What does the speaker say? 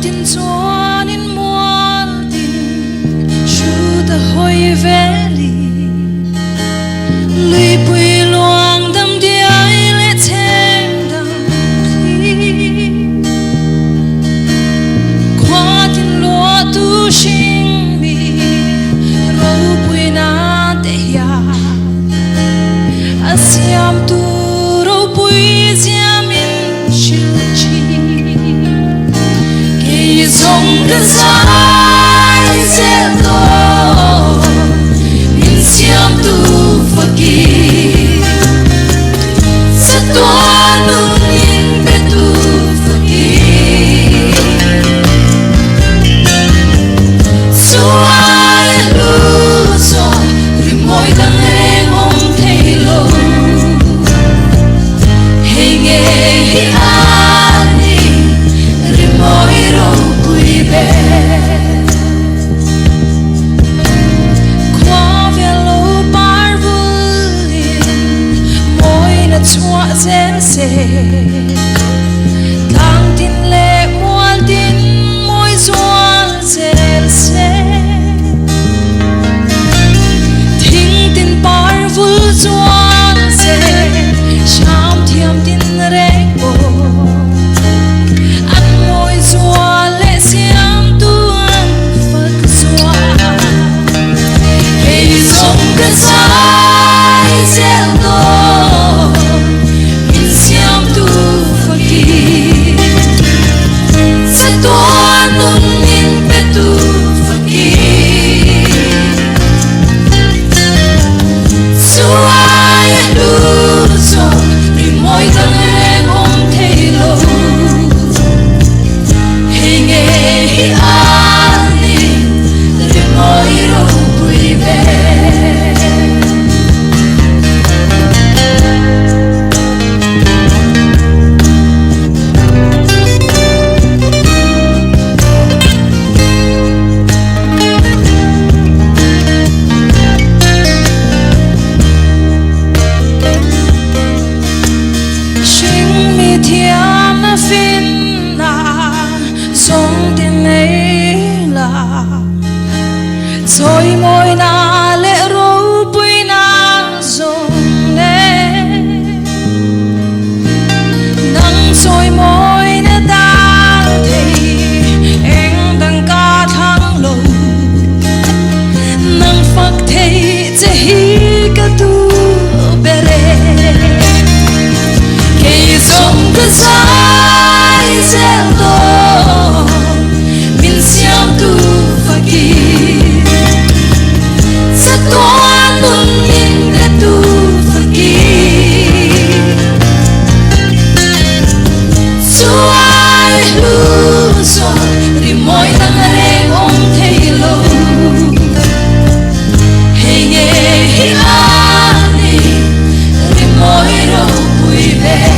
tin chuan in mual tin shu ta hoi veli lui pui luang dam diai le cheng dam khi kwa tin lo tu shing mi ro pui na te ya asiam tu ro pui siam in shil chi ke zong ka sai se lo min siam tu faki sa tua nun in be tu faki so ai lu so ri moi dang reng om thei lo hey nge hi ani ri moi ro pui be chua zen se tang tin le mual tin moi zual zen se thing tin par vul zual se sham thiam tin reng bo an moi zual le siam tu an fak zual hey song ka sai zel do rồi môi na lệ ru bui na dùng nè nắng rồi môi na ta thì em đang ca thang lầu nắng phật thấy chỉ hi cả tu bere cái sông cái sai sẽ lo min siam tu faki toan nun in be tu faki so ai lu so ri moi dang reng om thei lo hey nge hi ani ri moi ro pui be